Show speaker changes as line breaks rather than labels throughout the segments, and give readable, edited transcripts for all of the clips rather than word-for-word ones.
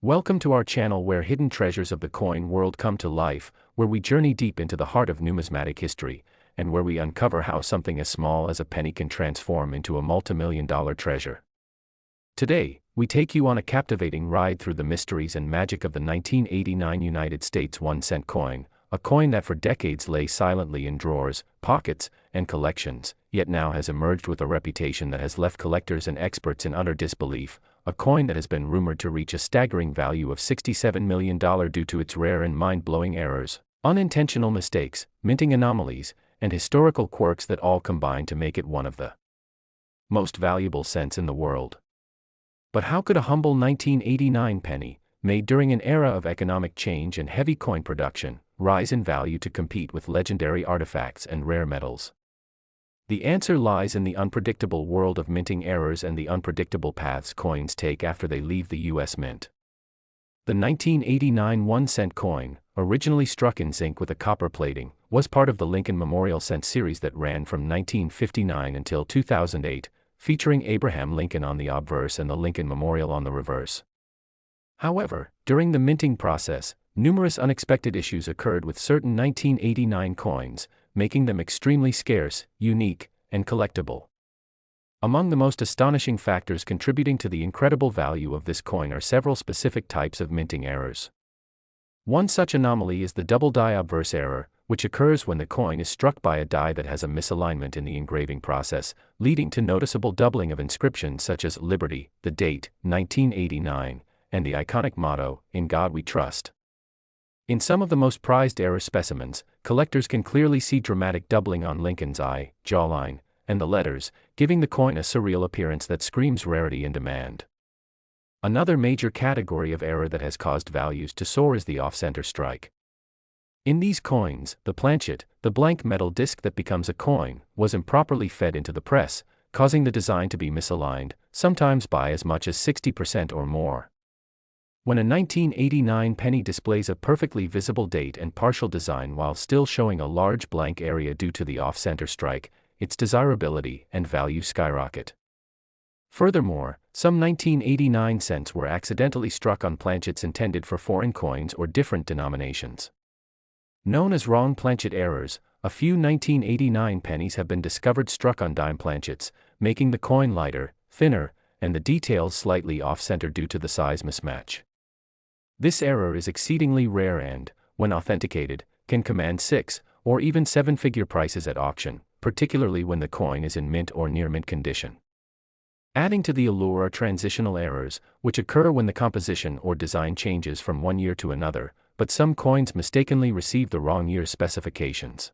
Welcome to our channel where hidden treasures of the coin world come to life, where we journey deep into the heart of numismatic history, and where we uncover how something as small as a penny can transform into a multimillion-dollar treasure. Today, we take you on a captivating ride through the mysteries and magic of the 1989 United States 1-cent coin, a coin that for decades lay silently in drawers, pockets, and collections, yet now has emerged with a reputation that has left collectors and experts in utter disbelief. A coin that has been rumored to reach a staggering value of $67 million due to its rare and mind-blowing errors, unintentional mistakes, minting anomalies, and historical quirks that all combine to make it one of the most valuable cents in the world. But how could a humble 1989 penny, made during an era of economic change and heavy coin production, rise in value to compete with legendary artifacts and rare metals? The answer lies in the unpredictable world of minting errors and the unpredictable paths coins take after they leave the U.S. Mint. The 1989 1-cent coin, originally struck in zinc with a copper plating, was part of the Lincoln Memorial cent series that ran from 1959 until 2008, featuring Abraham Lincoln on the obverse and the Lincoln Memorial on the reverse. However, during the minting process, numerous unexpected issues occurred with certain 1989 coins, making them extremely scarce, unique, and collectible. Among the most astonishing factors contributing to the incredible value of this coin are several specific types of minting errors. One such anomaly is the double die obverse error, which occurs when the coin is struck by a die that has a misalignment in the engraving process, leading to noticeable doubling of inscriptions such as Liberty, the date, 1989, and the iconic motto, In God We Trust. In some of the most prized error specimens, collectors can clearly see dramatic doubling on Lincoln's eye, jawline, and the letters, giving the coin a surreal appearance that screams rarity and demand. Another major category of error that has caused values to soar is the off-center strike. In these coins, the planchet, the blank metal disc that becomes a coin, was improperly fed into the press, causing the design to be misaligned, sometimes by as much as 60% or more. When a 1989 penny displays a perfectly visible date and partial design while still showing a large blank area due to the off-center strike, its desirability and value skyrocket. Furthermore, some 1989 cents were accidentally struck on planchets intended for foreign coins or different denominations. Known as wrong planchet errors, a few 1989 pennies have been discovered struck on dime planchets, making the coin lighter, thinner, and the details slightly off-center due to the size mismatch. This error is exceedingly rare and, when authenticated, can command 6- or even 7-figure prices at auction, particularly when the coin is in mint or near mint condition. Adding to the allure are transitional errors, which occur when the composition or design changes from one year to another, but some coins mistakenly receive the wrong year's specifications.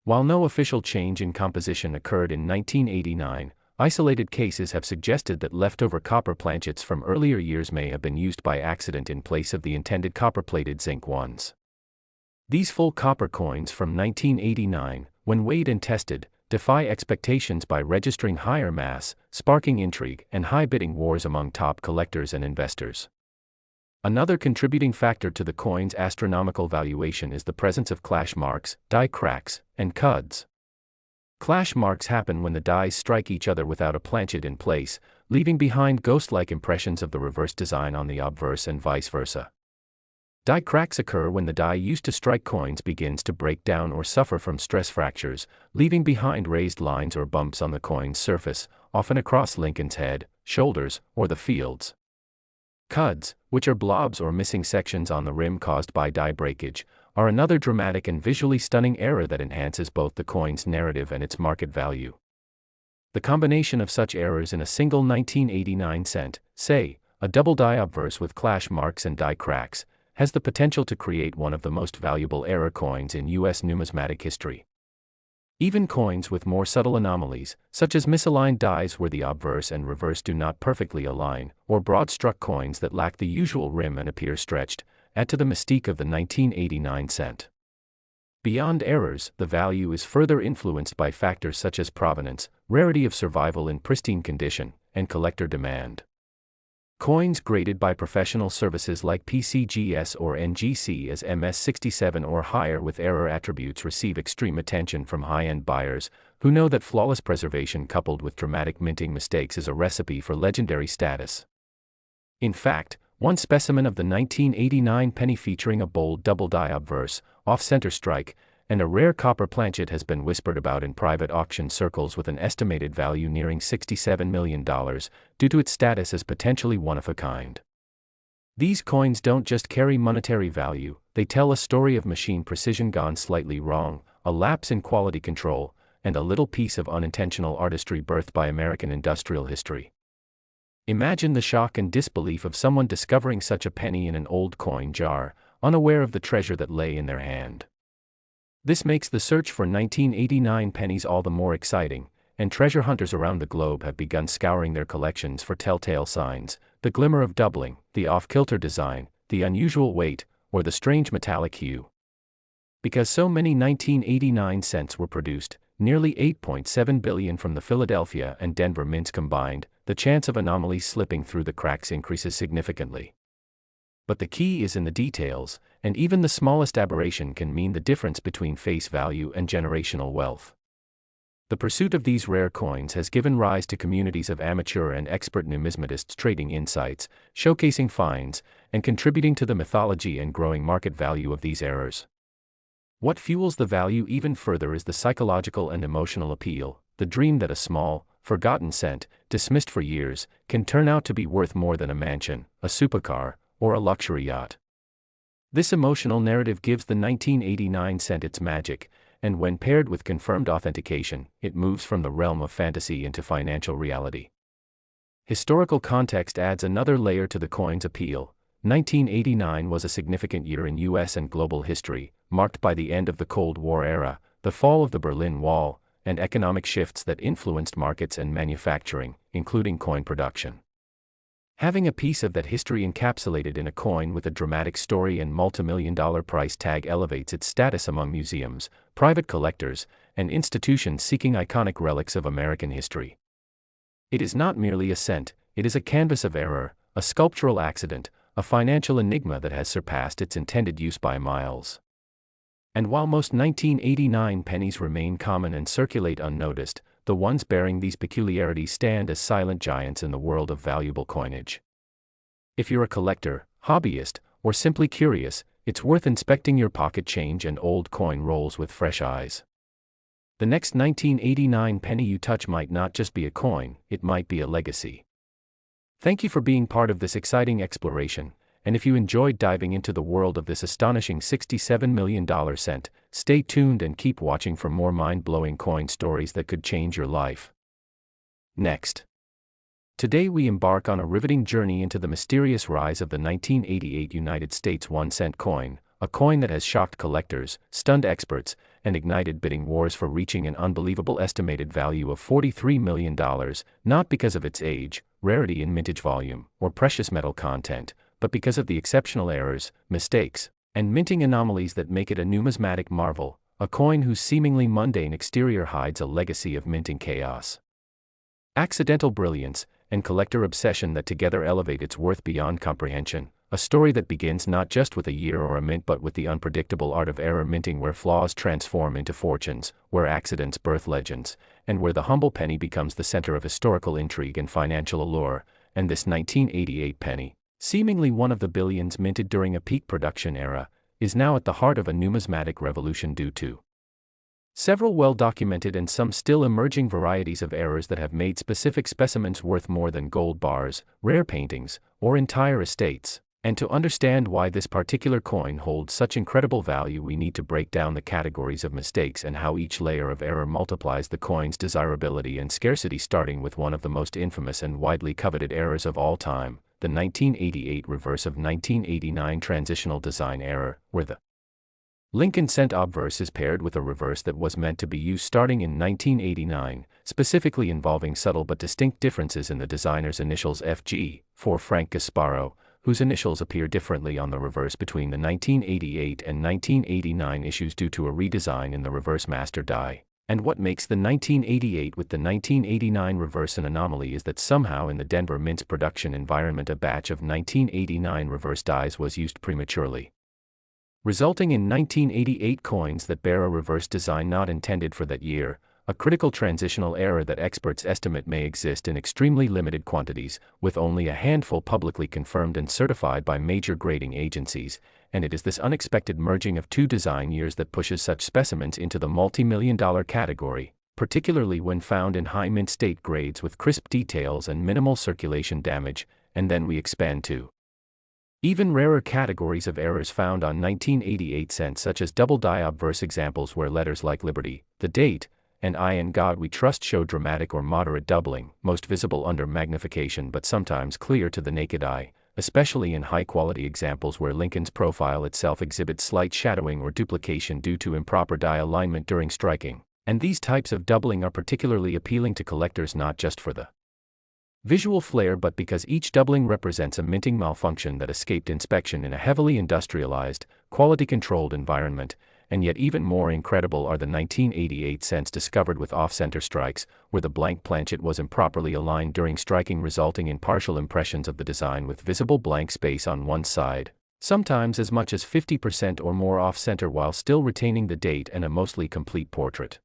While no official change in composition occurred in 1989, isolated cases have suggested that leftover copper planchets from earlier years may have been used by accident in place of the intended copper-plated zinc ones. These full copper coins from 1989, when weighed and tested, defy expectations by registering higher mass, sparking intrigue and high bidding wars among top collectors and investors. Another contributing factor to the coin's astronomical valuation is the presence of clash marks, die cracks, and cuds. Clash marks happen when the dies strike each other without a planchet in place, leaving behind ghost-like impressions of the reverse design on the obverse and vice versa. Die cracks occur when the die used to strike coins begins to break down or suffer from stress fractures, leaving behind raised lines or bumps on the coin's surface, often across Lincoln's head, shoulders, or the fields. Cuds, which are blobs or missing sections on the rim caused by die breakage, are another dramatic and visually stunning error that enhances both the coin's narrative and its market value. The combination of such errors in a single 1989 cent, say, a double die obverse with clash marks and die cracks, has the potential to create one of the most valuable error coins in U.S. numismatic history. Even coins with more subtle anomalies, such as misaligned dies where the obverse and reverse do not perfectly align, or broad-struck coins that lack the usual rim and appear stretched, add to the mystique of the 1989 cent. Beyond errors, the value is further influenced by factors such as provenance, rarity of survival in pristine condition, and collector demand. Coins graded by professional services like PCGS or NGC as MS67 or higher with error attributes receive extreme attention from high-end buyers, who know that flawless preservation coupled with dramatic minting mistakes is a recipe for legendary status. In fact, One specimen of the 1989 penny featuring a bold double-die obverse, off-center strike, and a rare copper planchet has been whispered about in private auction circles with an estimated value nearing $67 million, due to its status as potentially one-of-a-kind. These coins don't just carry monetary value, they tell a story of machine precision gone slightly wrong, a lapse in quality control, and a little piece of unintentional artistry birthed by American industrial history. Imagine the shock and disbelief of someone discovering such a penny in an old coin jar, unaware of the treasure that lay in their hand. This makes the search for 1989 pennies all the more exciting, and treasure hunters around the globe have begun scouring their collections for telltale signs: the glimmer of doubling, the off-kilter design, the unusual weight, or the strange metallic hue. Because so many 1989 cents were produced, nearly 8.7 billion from the Philadelphia and Denver mints combined, the chance of anomalies slipping through the cracks increases significantly. But the key is in the details, and even the smallest aberration can mean the difference between face value and generational wealth. The pursuit of these rare coins has given rise to communities of amateur and expert numismatists trading insights, showcasing finds, and contributing to the mythology and growing market value of these errors. What fuels the value even further is the psychological and emotional appeal, the dream that a small, forgotten cent, dismissed for years, can turn out to be worth more than a mansion, a supercar, or a luxury yacht. This emotional narrative gives the 1989 cent its magic, and when paired with confirmed authentication, it moves from the realm of fantasy into financial reality. Historical context adds another layer to the coin's appeal. 1989 was a significant year in U.S. and global history, marked by the end of the Cold War era, the fall of the Berlin Wall, and economic shifts that influenced markets and manufacturing, including coin production. Having a piece of that history encapsulated in a coin with a dramatic story and multimillion-dollar price tag elevates its status among museums, private collectors, and institutions seeking iconic relics of American history. It is not merely a cent, it is a canvas of error, a sculptural accident, a financial enigma that has surpassed its intended use by miles. And while most 1989 pennies remain common and circulate unnoticed, the ones bearing these peculiarities stand as silent giants in the world of valuable coinage. If you're a collector, hobbyist, or simply curious, it's worth inspecting your pocket change and old coin rolls with fresh eyes. The next 1989 penny you touch might not just be a coin, it might be a legacy. Thank you for being part of this exciting exploration, and if you enjoyed diving into the world of this astonishing $67 million cent, stay tuned and keep watching for more mind-blowing coin stories that could change your life. Next. Today we embark on a riveting journey into the mysterious rise of the 1988 United States 1-cent coin, a coin that has shocked collectors, stunned experts, and ignited bidding wars for reaching an unbelievable estimated value of $43 million, not because of its age, rarity in mintage volume, or precious metal content, but because of the exceptional errors, mistakes, and minting anomalies that make it a numismatic marvel, a coin whose seemingly mundane exterior hides a legacy of minting chaos, accidental brilliance, and collector obsession that together elevate its worth beyond comprehension, a story that begins not just with a year or a mint but with the unpredictable art of error minting, where flaws transform into fortunes, where accidents birth legends, and where the humble penny becomes the center of historical intrigue and financial allure. And this 1988 penny, seemingly one of the billions minted during a peak production era, is now at the heart of a numismatic revolution due to several well-documented and some still emerging varieties of errors that have made specific specimens worth more than gold bars, rare paintings, or entire estates. And to understand why this particular coin holds such incredible value, we need to break down the categories of mistakes and how each layer of error multiplies the coin's desirability and scarcity, starting with one of the most infamous and widely coveted errors of all time, the 1988 reverse of 1989 transitional design error, where the Lincoln cent obverse is paired with a reverse that was meant to be used starting in 1989, specifically involving subtle but distinct differences in the designer's initials FG, for Frank Gasparo, whose initials appear differently on the reverse between the 1988 and 1989 issues due to a redesign in the reverse master die. And what makes the 1988 with the 1989 reverse an anomaly is that somehow in the Denver Mint's production environment a batch of 1989 reverse dies was used prematurely, resulting in 1988 coins that bear a reverse design not intended for that year, a critical transitional error that experts estimate may exist in extremely limited quantities, with only a handful publicly confirmed and certified by major grading agencies, and it is this unexpected merging of two design years that pushes such specimens into the multi-million-dollar category, particularly when found in high mint state grades with crisp details and minimal circulation damage, and then we expand to even rarer categories of errors found on 1988 cents, such as double die obverse examples where letters like Liberty, the date, and I in God We Trust show dramatic or moderate doubling, most visible under magnification but sometimes clear to the naked eye, especially in high-quality examples where Lincoln's profile itself exhibits slight shadowing or duplication due to improper die alignment during striking. And these types of doubling are particularly appealing to collectors not just for the visual flair but because each doubling represents a minting malfunction that escaped inspection in a heavily industrialized, quality-controlled environment, and yet even more incredible are the 1988 cents discovered with off-center strikes, where the blank planchet was improperly aligned during striking, resulting in partial impressions of the design with visible blank space on one side, sometimes as much as 50% or more off-center while still retaining the date and a mostly complete portrait.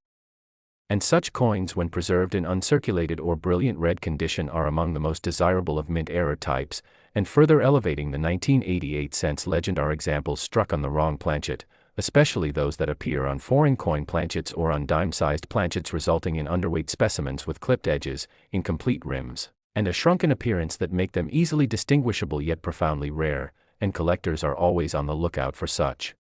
And such coins, when preserved in uncirculated or brilliant red condition, are among the most desirable of mint error types, and further elevating the 1988 cents legend are examples struck on the wrong planchet, especially those that appear on foreign coin planchets or on dime-sized planchets, resulting in underweight specimens with clipped edges, incomplete rims, and a shrunken appearance that make them easily distinguishable yet profoundly rare, and collectors are always on the lookout for such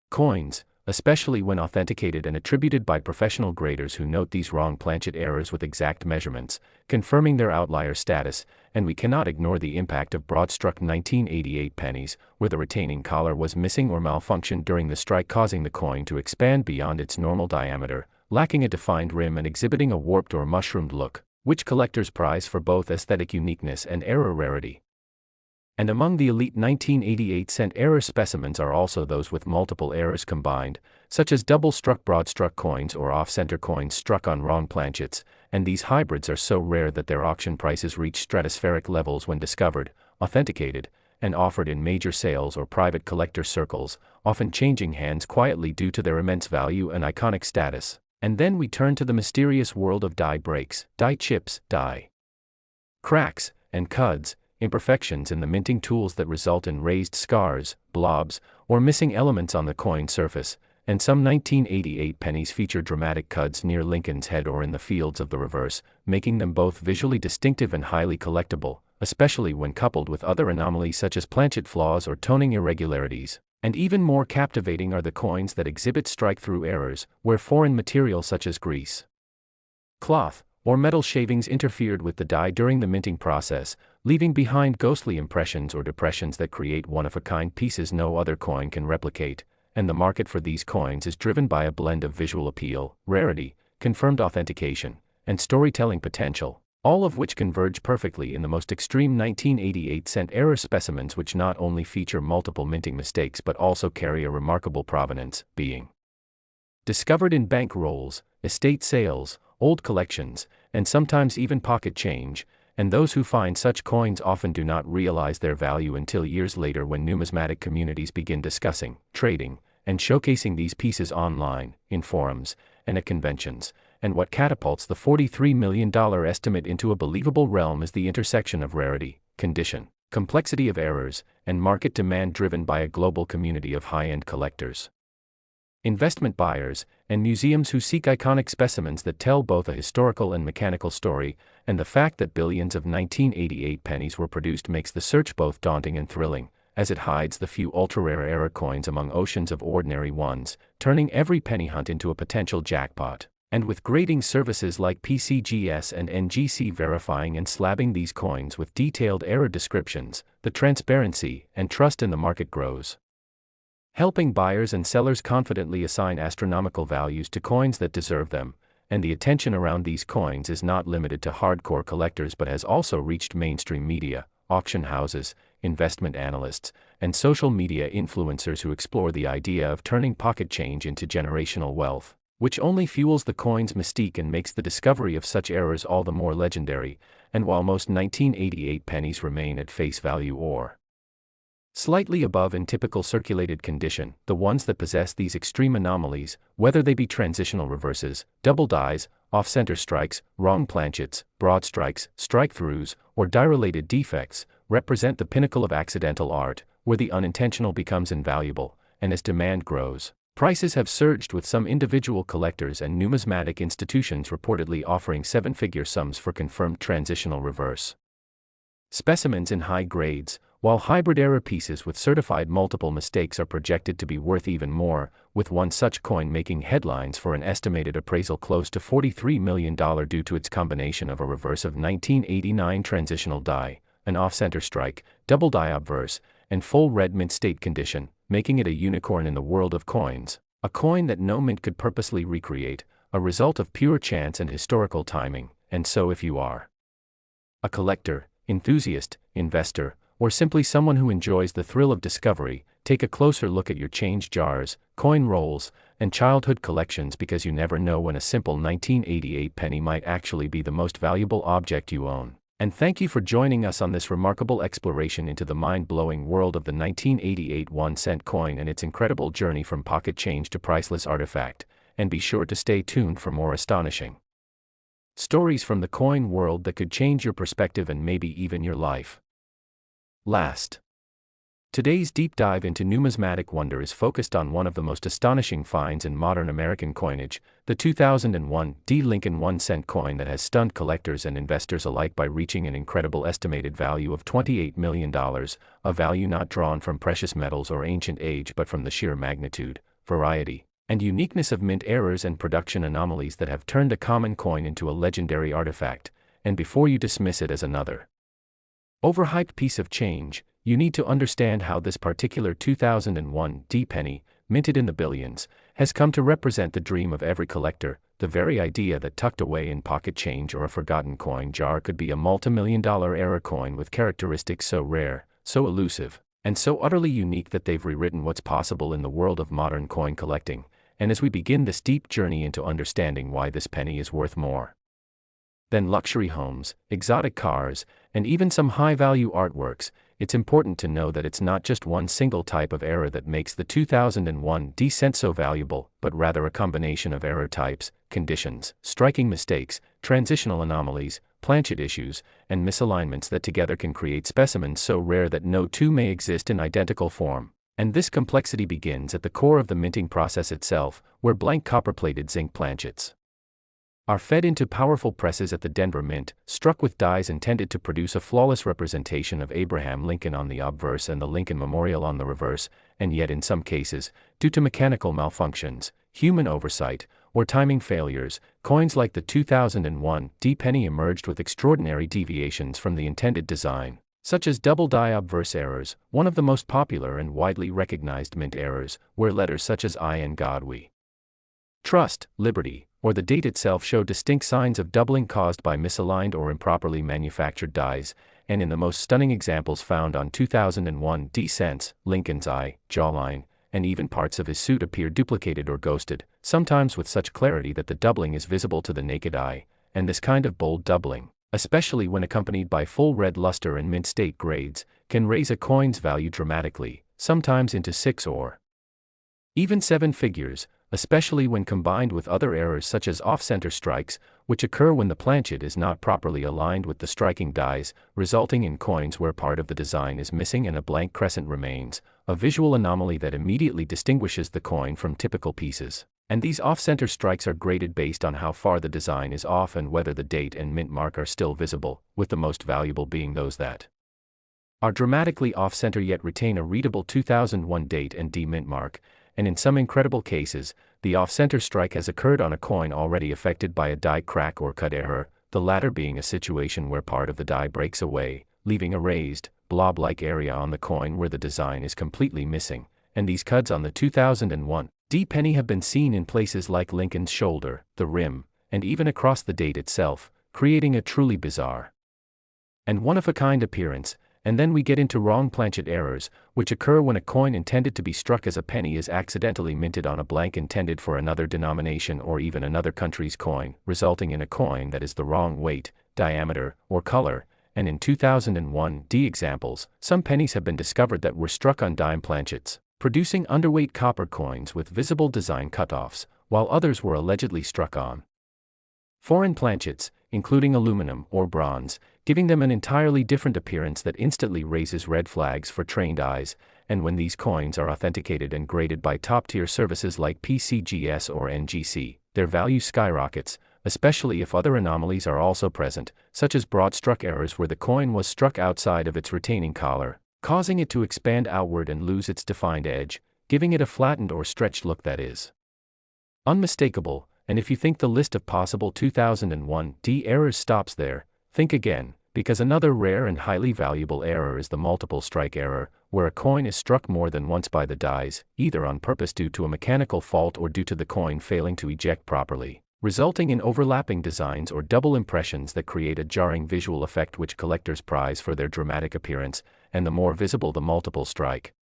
coins, especially when authenticated and attributed by professional graders who note these wrong planchet errors with exact measurements, confirming their outlier status. And we cannot ignore the impact of broad-struck 1988 pennies, where the retaining collar was missing or malfunctioned during the strike, causing the coin to expand beyond its normal diameter, lacking a defined rim and exhibiting a warped or mushroomed look, which collectors prize for both aesthetic uniqueness and error rarity. And among the elite 1988 cent error specimens are also those with multiple errors combined, such as double-struck broad-struck coins or off-center coins struck on wrong planchets, and these hybrids are so rare that their auction prices reach stratospheric levels when discovered, authenticated, and offered in major sales or private collector circles, often changing hands quietly due to their immense value and iconic status. And then we turn to the mysterious world of die breaks, die chips, die cracks, and cuds, imperfections in the minting tools that result in raised scars, blobs, or missing elements on the coin surface, and some 1988 pennies feature dramatic cuds near Lincoln's head or in the fields of the reverse, making them both visually distinctive and highly collectible, especially when coupled with other anomalies such as planchet flaws or toning irregularities. And even more captivating are the coins that exhibit strike-through errors, where foreign material such as grease, cloth, or metal shavings interfered with the die during the minting process, leaving behind ghostly impressions or depressions that create one-of-a-kind pieces no other coin can replicate. And the market for these coins is driven by a blend of visual appeal, rarity, confirmed authentication, and storytelling potential, all of which converge perfectly in the most extreme 1988 cent error specimens, which not only feature multiple minting mistakes but also carry a remarkable provenance, being discovered in bank rolls, estate sales, old collections, and sometimes even pocket change, and those who find such coins often do not realize their value until years later when numismatic communities begin discussing, trading, and showcasing these pieces online, in forums, and at conventions. And what catapults the $43 million estimate into a believable realm is the intersection of rarity, condition, complexity of errors, and market demand driven by a global community of high-end collectors, investment buyers, and museums who seek iconic specimens that tell both a historical and mechanical story. And the fact that billions of 1988 pennies were produced makes the search both daunting and thrilling, as it hides the few ultra-rare error coins among oceans of ordinary ones, turning every penny hunt into a potential jackpot. And with grading services like PCGS and NGC verifying and slabbing these coins with detailed error descriptions, the transparency and trust in the market grows, helping buyers and sellers confidently assign astronomical values to coins that deserve them. And the attention around these coins is not limited to hardcore collectors but has also reached mainstream media, auction houses, investment analysts, and social media influencers who explore the idea of turning pocket change into generational wealth, which only fuels the coin's mystique and makes the discovery of such errors all the more legendary. And while most 1988 pennies remain at face value or slightly above in typical circulated condition. The ones that possess these extreme anomalies, whether they be transitional reverses, double dies, off-center strikes, wrong planchets, broad strikes, strike-throughs, or die-related defects, represent the pinnacle of accidental art, where the unintentional becomes invaluable, and as demand grows, prices have surged, with some individual collectors and numismatic institutions reportedly offering seven-figure sums for confirmed transitional reverse specimens in high grades, while hybrid-era pieces with certified multiple mistakes are projected to be worth even more, with one such coin making headlines for an estimated appraisal close to $43 million due to its combination of a reverse of 1989 transitional die, an off-center strike, double die obverse, and full red mint state condition, making it a unicorn in the world of coins, a coin that no mint could purposely recreate, a result of pure chance and historical timing. And so if you are a collector, enthusiast, investor, or simply someone who enjoys the thrill of discovery, take a closer look at your change jars, coin rolls, and childhood collections, because you never know when a simple 1988 penny might actually be the most valuable object you own. And thank you for joining us on this remarkable exploration into the mind-blowing world of the 1988 1-cent coin and its incredible journey from pocket change to priceless artifact. And be sure to stay tuned for more astonishing stories from the coin world that could change your perspective and maybe even your life. Today's deep dive into numismatic wonder is focused on one of the most astonishing finds in modern American coinage, the 2001 D. Lincoln 1-cent coin that has stunned collectors and investors alike by reaching an incredible estimated value of $28 million, a value not drawn from precious metals or ancient age but from the sheer magnitude, variety, and uniqueness of mint errors and production anomalies that have turned a common coin into a legendary artifact. And before you dismiss it as another overhyped piece of change, you need to understand how this particular 2001 D penny, minted in the billions, has come to represent the dream of every collector, the very idea that tucked away in pocket change or a forgotten coin jar could be a multi-million-dollar era coin with characteristics so rare, so elusive, and so utterly unique that they've rewritten what's possible in the world of modern coin collecting. And as we begin this deep journey into understanding why this penny is worth more than luxury homes, exotic cars, and even some high-value artworks, it's important to know that it's not just one single type of error that makes the 2001 D cent so valuable, but rather a combination of error types, conditions, striking mistakes, transitional anomalies, planchet issues, and misalignments that together can create specimens so rare that no two may exist in identical form. And this complexity begins at the core of the minting process itself, where blank copper-plated zinc planchets are fed into powerful presses at the Denver Mint, struck with dies intended to produce a flawless representation of Abraham Lincoln on the obverse and the Lincoln Memorial on the reverse. And yet in some cases, due to mechanical malfunctions, human oversight, or timing failures, coins like the 2001 D penny emerged with extraordinary deviations from the intended design, such as double die obverse errors, one of the most popular and widely recognized mint errors, where letters such as I and God We Trust, Liberty, or the date itself show distinct signs of doubling caused by misaligned or improperly manufactured dies. And in the most stunning examples found on 2001 D cents, Lincoln's eye, jawline, and even parts of his suit appear duplicated or ghosted, sometimes with such clarity that the doubling is visible to the naked eye. And this kind of bold doubling, especially when accompanied by full red luster and mint state grades, can raise a coin's value dramatically, sometimes into 6 or even 7 figures, especially when combined with other errors such as off-center strikes, which occur when the planchet is not properly aligned with the striking dies, resulting in coins where part of the design is missing and a blank crescent remains, a visual anomaly that immediately distinguishes the coin from typical pieces. And these off-center strikes are graded based on how far the design is off and whether the date and mint mark are still visible, with the most valuable being those that are dramatically off-center yet retain a readable 2001 date and D mint mark. And in some incredible cases, the off-center strike has occurred on a coin already affected by a die crack or cut error, the latter being a situation where part of the die breaks away, leaving a raised, blob-like area on the coin where the design is completely missing. And these cuts on the 2001 D penny have been seen in places like Lincoln's shoulder, the rim, and even across the date itself, creating a truly bizarre and one-of-a-kind appearance. And then we get into wrong planchet errors, which occur when a coin intended to be struck as a penny is accidentally minted on a blank intended for another denomination or even another country's coin, resulting in a coin that is the wrong weight, diameter, or color. and in 2001 examples, some pennies have been discovered that were struck on dime planchets, producing underweight copper coins with visible design cutoffs, while others were allegedly struck on foreign planchets, including aluminum or bronze, giving them an entirely different appearance that instantly raises red flags for trained eyes. And when these coins are authenticated and graded by top-tier services like PCGS or NGC, their value skyrockets, especially if other anomalies are also present, such as broad-struck errors where the coin was struck outside of its retaining collar, causing it to expand outward and lose its defined edge, giving it a flattened or stretched look that is unmistakable. And if you think the list of possible 2001 errors stops there, think again, because another rare and highly valuable error is the multiple strike error, where a coin is struck more than once by the dies, either on purpose due to a mechanical fault or due to the coin failing to eject properly, resulting in overlapping designs or double impressions that create a jarring visual effect which collectors prize for their dramatic appearance, and the more visible the multiple strike,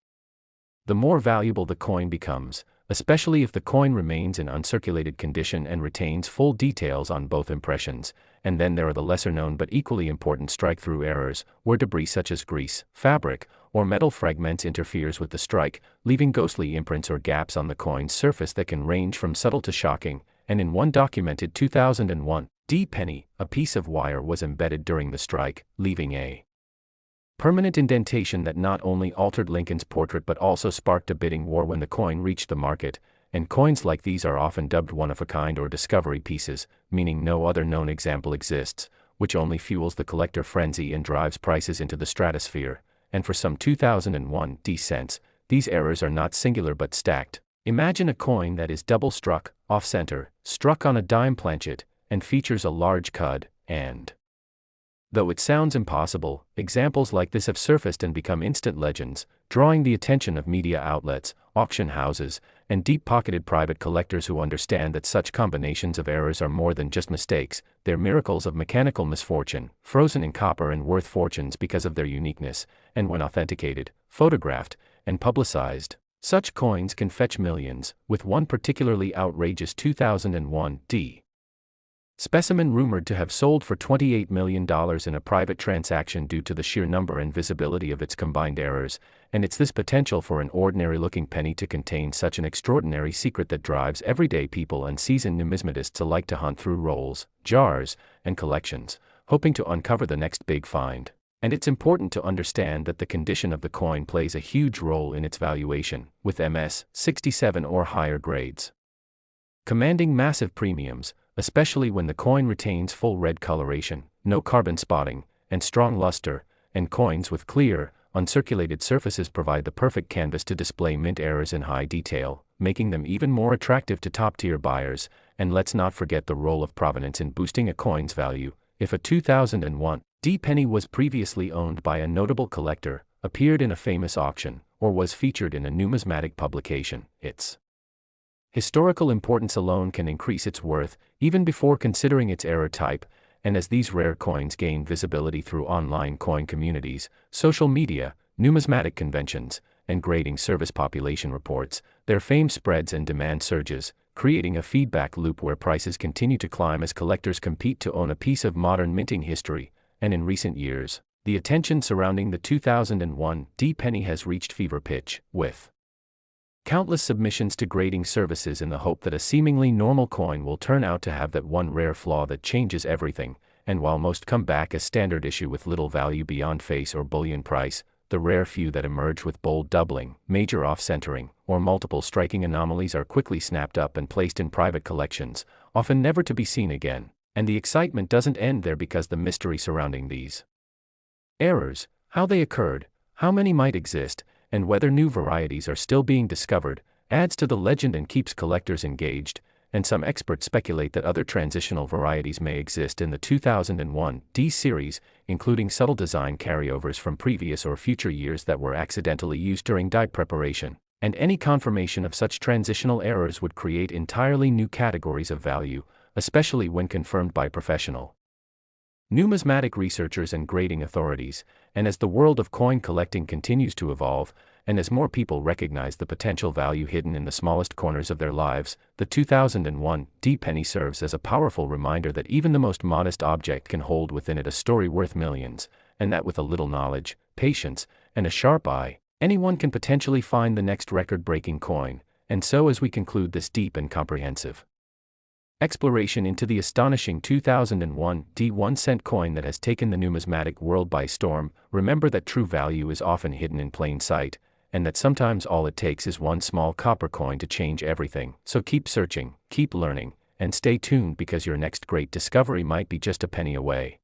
the more valuable the coin becomes, especially if the coin remains in uncirculated condition and retains full details on both impressions. And then there are the lesser-known but equally important strike-through errors, where debris such as grease, fabric, or metal fragments interferes with the strike, leaving ghostly imprints or gaps on the coin's surface that can range from subtle to shocking. And in one documented 2001 penny, a piece of wire was embedded during the strike, leaving a permanent indentation that not only altered Lincoln's portrait but also sparked a bidding war when the coin reached the market. And coins like these are often dubbed one-of-a-kind or discovery pieces, meaning no other known example exists, which only fuels the collector frenzy and drives prices into the stratosphere. And for some 2001 cents, these errors are not singular but stacked. Imagine a coin that is double-struck, off-center, struck on a dime planchet, and features a large cud, and though it sounds impossible, examples like this have surfaced and become instant legends, drawing the attention of media outlets, auction houses, and deep-pocketed private collectors who understand that such combinations of errors are more than just mistakes. They're miracles of mechanical misfortune, frozen in copper and worth fortunes because of their uniqueness. And when authenticated, photographed, and publicized, such coins can fetch millions, with one particularly outrageous 2001 specimen rumored to have sold for $28 million in a private transaction due to the sheer number and visibility of its combined errors. And it's this potential for an ordinary-looking penny to contain such an extraordinary secret that drives everyday people and seasoned numismatists alike to hunt through rolls, jars, and collections, hoping to uncover the next big find. And it's important to understand that the condition of the coin plays a huge role in its valuation, with MS 67 or higher grades commanding massive premiums, especially when the coin retains full red coloration, no carbon spotting, and strong luster. And coins with clear, uncirculated surfaces provide the perfect canvas to display mint errors in high detail, making them even more attractive to top-tier buyers. And let's not forget the role of provenance in boosting a coin's value. If a 2001 penny was previously owned by a notable collector, appeared in a famous auction, or was featured in a numismatic publication, its historical importance alone can increase its worth, even before considering its error type. And as these rare coins gain visibility through online coin communities, social media, numismatic conventions, and grading service population reports, their fame spreads and demand surges, creating a feedback loop where prices continue to climb as collectors compete to own a piece of modern minting history. And in recent years, the attention surrounding the 2001 penny has reached fever pitch, with countless submissions to grading services in the hope that a seemingly normal coin will turn out to have that one rare flaw that changes everything. And while most come back as standard issue with little value beyond face or bullion price, the rare few that emerge with bold doubling, major off-centering, or multiple striking anomalies are quickly snapped up and placed in private collections, often never to be seen again. And the excitement doesn't end there, because the mystery surrounding these errors, how they occurred, how many might exist, and whether new varieties are still being discovered, adds to the legend and keeps collectors engaged. And some experts speculate that other transitional varieties may exist in the 2001 series, including subtle design carryovers from previous or future years that were accidentally used during die preparation. And any confirmation of such transitional errors would create entirely new categories of value, especially when confirmed by professional numismatic researchers and grading authorities. And as the world of coin collecting continues to evolve, and as more people recognize the potential value hidden in the smallest corners of their lives, the 2001 penny serves as a powerful reminder that even the most modest object can hold within it a story worth millions. and that with a little knowledge, patience, and a sharp eye, anyone can potentially find the next record-breaking coin. And so as we conclude this deep and comprehensive exploration into the astonishing 2001 D1 cent coin that has taken the numismatic world by storm, remember that true value is often hidden in plain sight, and that sometimes all it takes is one small copper coin to change everything. So keep searching, keep learning, and stay tuned, because your next great discovery might be just a penny away.